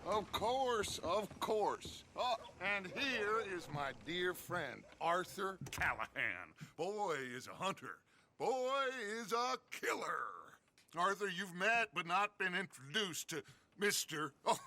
Of course, of course. Oh, and here is my dear friend, Arthur Callahan. Boy is a hunter. Boy is a killer. Arthur, you've met but not been introduced to Mr. Oh,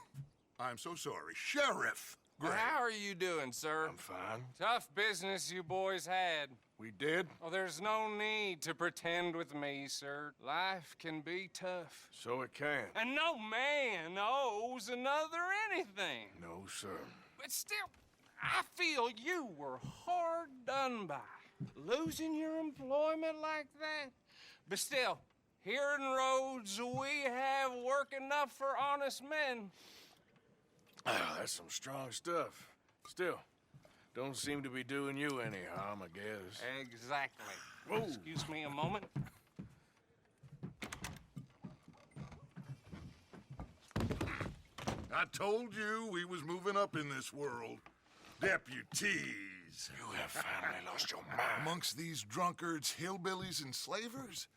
I'm so sorry, Sheriff Gray. How are you doing, sir? I'm fine. Tough business you boys had. We did? Oh, there's no need to pretend with me, sir. Life can be tough. So it can. And no man owes another anything. No, sir. But still, I feel you were hard done by. Losing your employment like that. But still, here in Rhodes, we have work enough for honest men. Ah, that's some strong stuff. Still, don't seem to be doing you any harm, I guess. Exactly. Whoa. Excuse me a moment. I told you we was moving up in this world. Deputies. You have finally lost your mind. Amongst these drunkards, hillbillies, and slavers?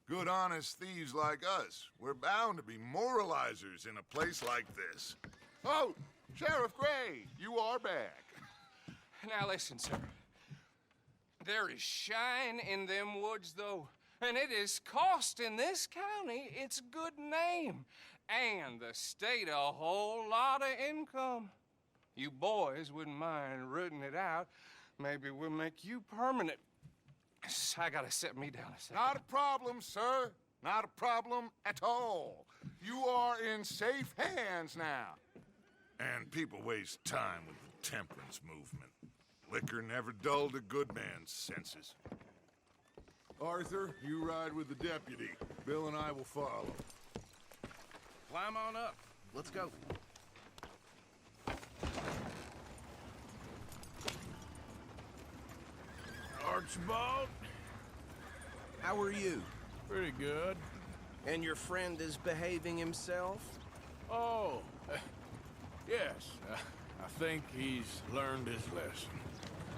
Good honest thieves like us. We're bound to be moralizers in a place like this. Oh, Sheriff Gray, you are back. Now listen, sir. There is shine in them woods, though, and it is costing this county its good name and the state a whole lot of income. You boys wouldn't mind rooting it out. Maybe we'll make you permanent. I gotta set me down a second. Not a problem, sir. Not a problem at all. You are in safe hands now. And people waste time with the temperance movement. Liquor never dulled a good man's senses. Arthur, you ride with the deputy. Bill and I will follow. Climb on up. Let's go. Archibald? How are you? Pretty good. And your friend is behaving himself? Oh, yes. I think he's learned his lesson.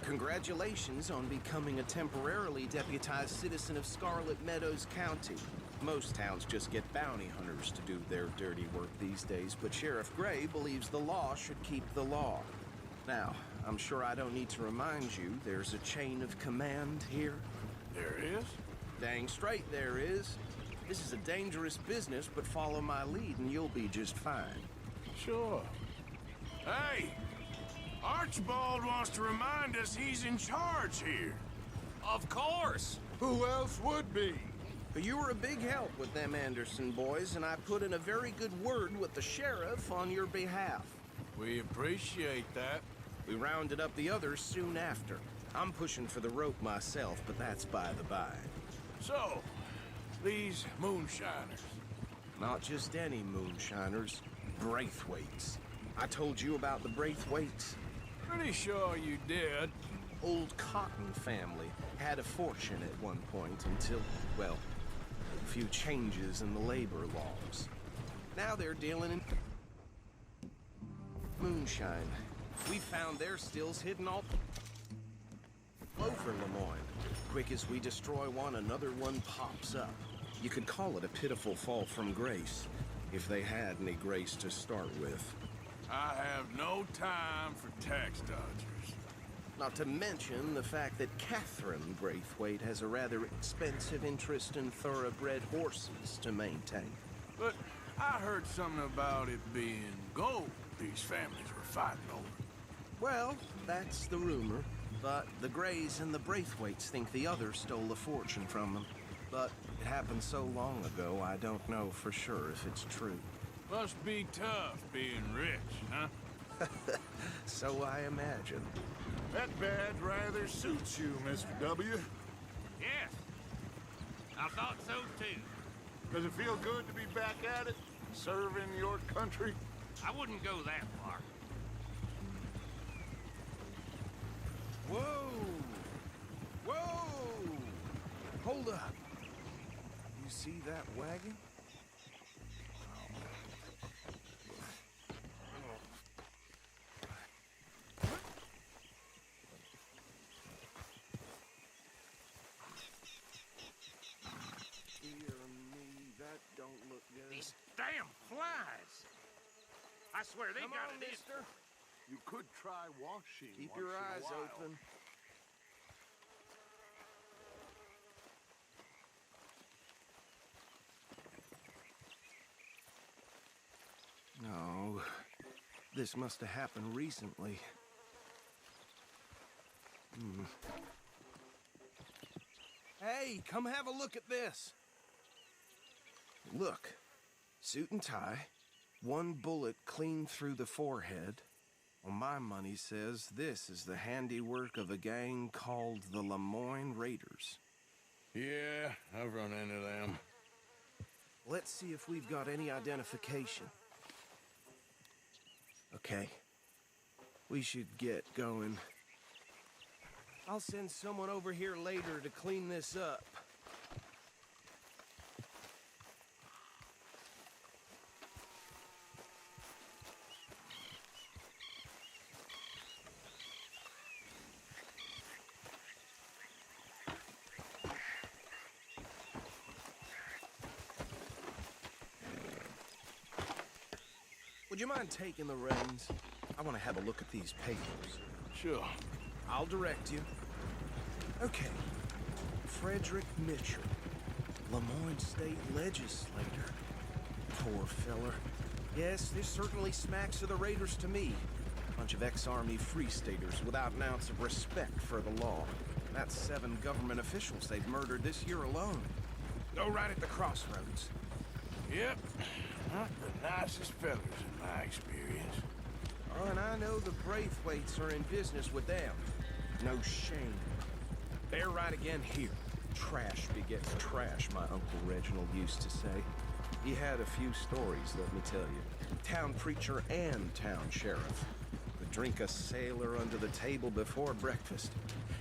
Congratulations on becoming a temporarily deputized citizen of Scarlet Meadows County. Most towns just get bounty hunters to do their dirty work these days, but Sheriff Gray believes the law should keep the law. Now, I'm sure I don't need to remind you there's a chain of command here. There is? Dang straight there is. This is a dangerous business, but follow my lead and you'll be just fine. Sure. Hey! Archibald wants to remind us he's in charge here. Of course. Who else would be? You were a big help with them Anderson boys, and I put in a very good word with the sheriff on your behalf. We appreciate that. We rounded up the others soon after. I'm pushing for the rope myself, but that's by the by. So, these moonshiners. Not just any moonshiners, Braithwaites. I told you about the Braithwaites. Pretty sure you did. Old Cotton family had a fortune at one point until, well, a few changes in the labor laws. Now they're dealing in moonshine. We found their stills hidden all over Lemoyne. Quick as we destroy one, another one pops up. You could call it a pitiful fall from grace, if they had any grace to start with. I have no time for tax dodgers. Not to mention the fact that Catherine Braithwaite has a rather expensive interest in thoroughbred horses to maintain. But I heard something about it being gold these families were fighting over. Well, that's the rumor. But the Grays and the Braithwaites think the others stole a fortune from them. But it happened so long ago, I don't know for sure if it's true. Must be tough being rich, huh? So I imagine. That badge rather suits you, Mr. W. Yes. I thought so, too. Does it feel good to be back at it? Serving your country? I wouldn't go that far. Whoa! Whoa! Hold up. You see that wagon? Dear me, that don't look good. These damn flies. I swear they Come got on, it in. mister. You could try washing. Keep once your in a eyes while. open. No, this must have happened recently. Hey, come have a look at this. Look, suit and tie, one bullet clean through the forehead. Well, my money says this is the handiwork of a gang called the Lemoyne Raiders. Yeah, I've run into them. Let's see if we've got any identification. Okay. We should get going. I'll send someone over here later to clean this up. Would you mind taking the reins? I want to have a look at these papers. Sure. I'll direct you. Okay. Frederick Mitchell, Lemoyne State Legislator. Poor feller. Yes, this certainly smacks of the Raiders to me. Bunch of ex-Army Free Staters without an ounce of respect for the law. That's 7 government officials they've murdered this year alone. Go right at the crossroads. Yep. Not the nicest fellas in my experience. Oh, and I know the Braithwaites are in business with them. No shame. They're right again here. Trash begets trash, my Uncle Reginald used to say. He had a few stories, let me tell you. Town preacher and town sheriff. Could drink a sailor under the table before breakfast.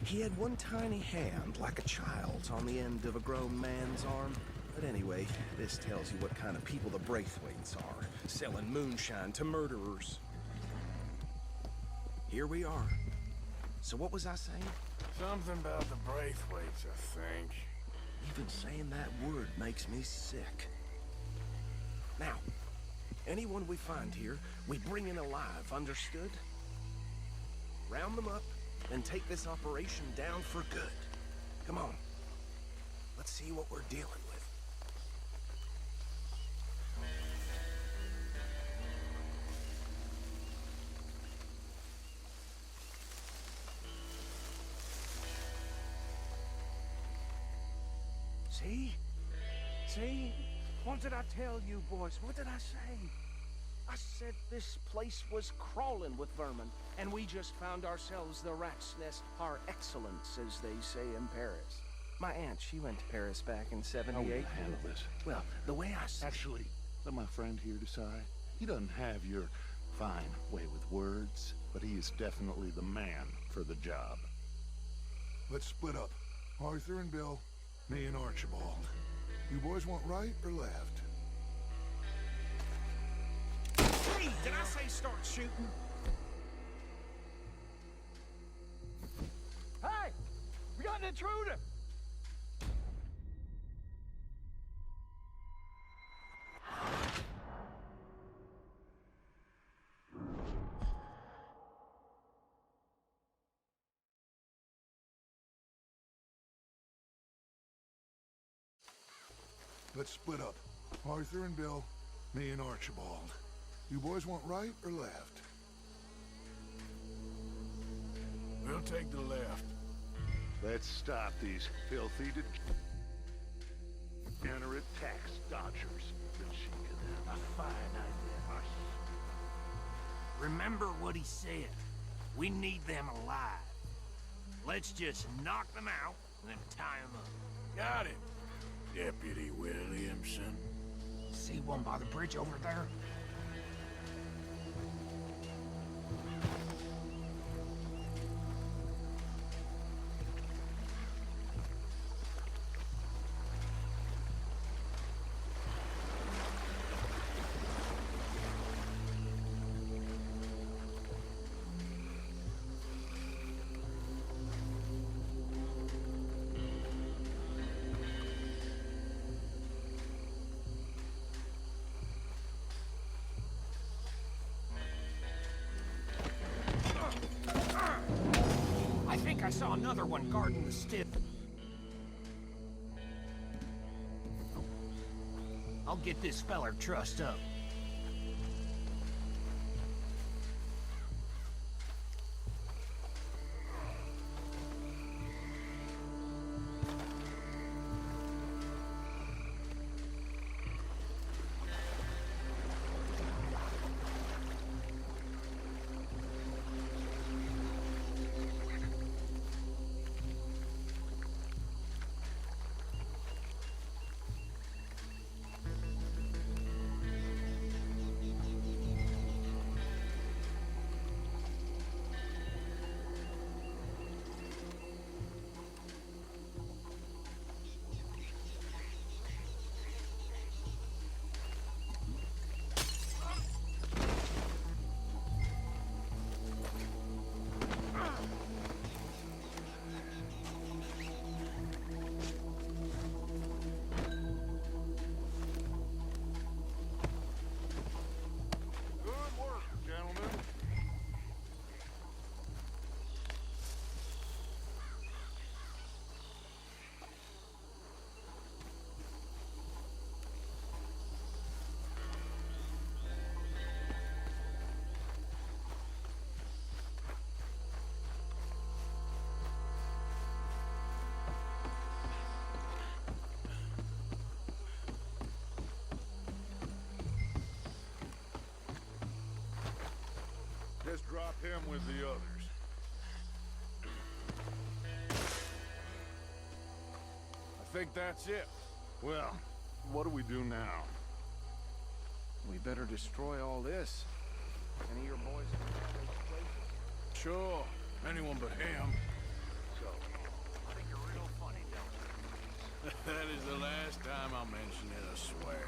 He had one tiny hand, like a child's, on the end of a grown man's arm. But anyway, this tells you what kind of people the Braithwaites are, selling moonshine to murderers. Here we are. So what was I saying? Something about the Braithwaites, I think. Even saying that word makes me sick. Now, anyone we find here, we bring in alive, understood? Round them up, and take this operation down for good. Come on. Let's see what we're dealing with. See? See? What did I tell you, boys? What did I say? I said this place was crawling with vermin, and we just found ourselves the rat's nest par excellence, as they say in Paris. My aunt, she went to Paris back in How will '78. you handle this? Well, the way I see Actually, let my friend here decide. He doesn't have your fine way with words, but he is definitely the man for the job. Let's split up. Arthur and Bill, me and Archibald. You boys want right or left? Hey, did I say start shooting? Hey! We got an intruder! Let's split up. Arthur and Bill, me and Archibald. You boys want right or left? We'll take the left. Let's stop these filthy degenerate tax dodgers. A fine idea. Remember what he said. We need them alive. Let's just knock them out and then tie them up. Got it, Deputy Williamson. See one by the bridge over there? saw another one guarding the still. I'll get this feller trussed up. Good work, gentlemen. Just drop him with the others. I think that's it. Well, what do we do now? We better destroy all this. Any of your boys can have those places? Sure. Anyone but him. So, I think you're real funny, don't you? That is the last time I'll mention it, I swear.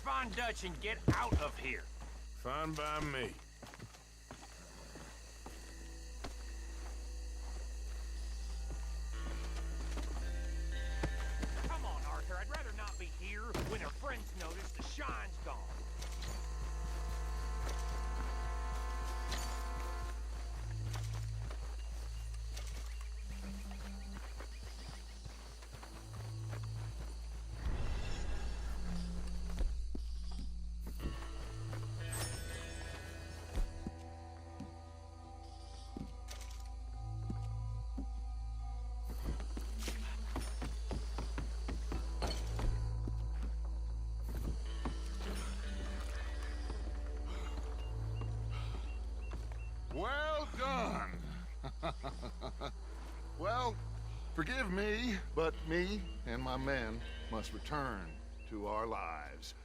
Von Dutch and get out of here. Fine by me. Come on, Arthur. I'd rather not be here when our friends notice the shine's gone. Well done. Well, forgive me, but me and my men must return to our lives.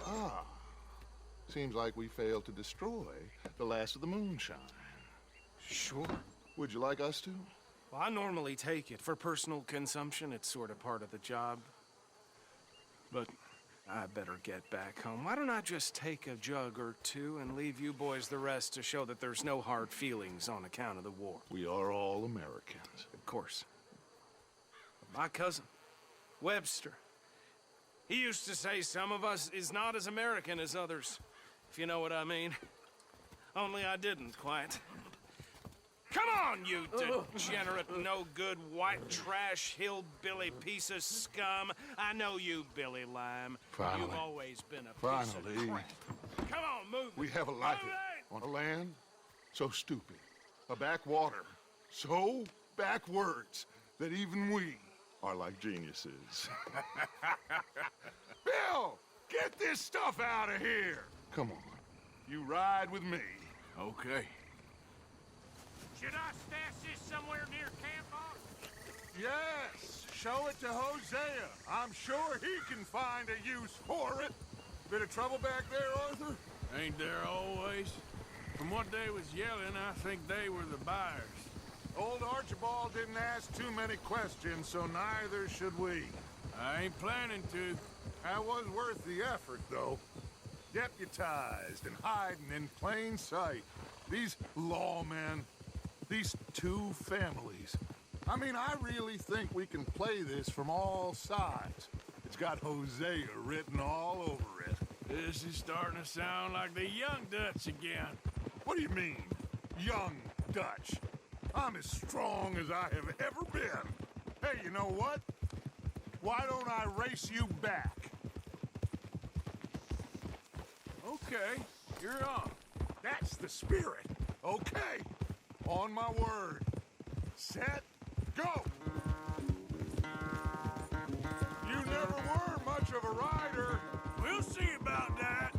Ah, seems like we failed to destroy the last of the moonshine. Sure. Would you like us to? Well, I normally take it. For personal consumption, it's sort of part of the job. But I better get back home. Why don't I just take a jug or two and leave you boys the rest to show that there's no hard feelings on account of the war? We are all Americans. Of course. My cousin, Webster, he used to say some of us is not as American as others, if you know what I mean. Only I didn't quite. Come on, you degenerate, no-good, white trash, hillbilly piece of scum. I know you, Billy Lime. Finally. You've always been a piece of Finally. crap. Come on, move it. We have a life Move it! on a land so stupid, a backwater so backwards that even we are like geniuses. Bill, get this stuff out of here. Come on, you ride with me. Okay. Should I stash this somewhere near camp, Boss? Yes, show it to Hosea. I'm sure he can find a use for it. Bit of trouble back there, Arthur? Ain't there always? From what they was yelling, I think they were the buyers. Old Archibald didn't ask too many questions, so neither should we. I ain't planning to. That was worth the effort, though. Deputized and hiding in plain sight. These lawmen, these two families. I mean, I really think we can play this from all sides. It's got Hosea written all over it. This is starting to sound like the young Dutch again. What do you mean, young Dutch? I'm as strong as I have ever been. Hey, you know what? Why don't I race you back? Okay, you're on. That's the spirit. Okay. On my word. Set, go! You never were much of a rider. We'll see about that.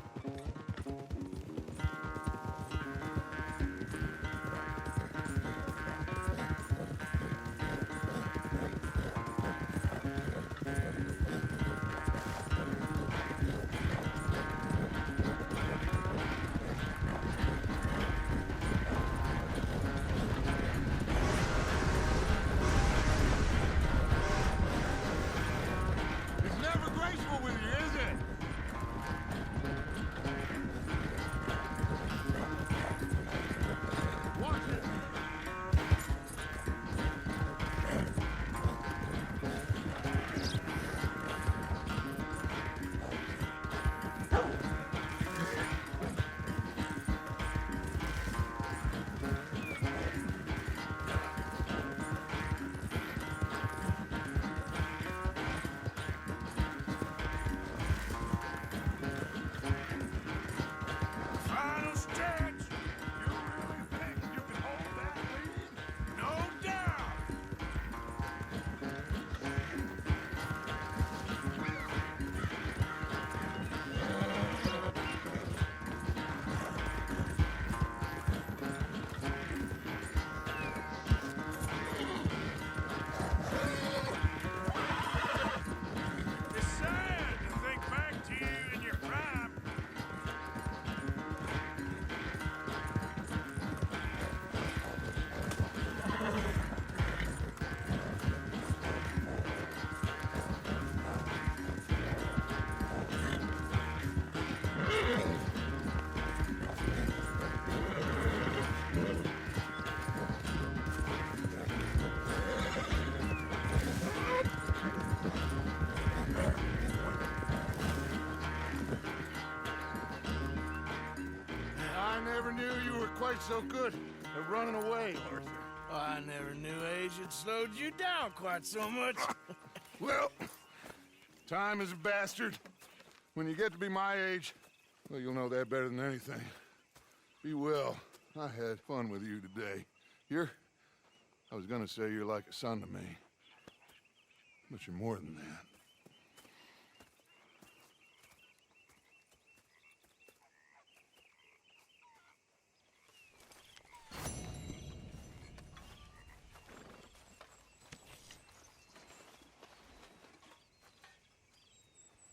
It's never graceful with you, is it? never knew you were quite so good at running away, Arthur. Oh, I never knew age had slowed you down quite so much. Well, time is a bastard. When you get to be my age, well, you'll know that better than anything. Be well. I had fun with you today. I was gonna say you're like a son to me. But you're more than that.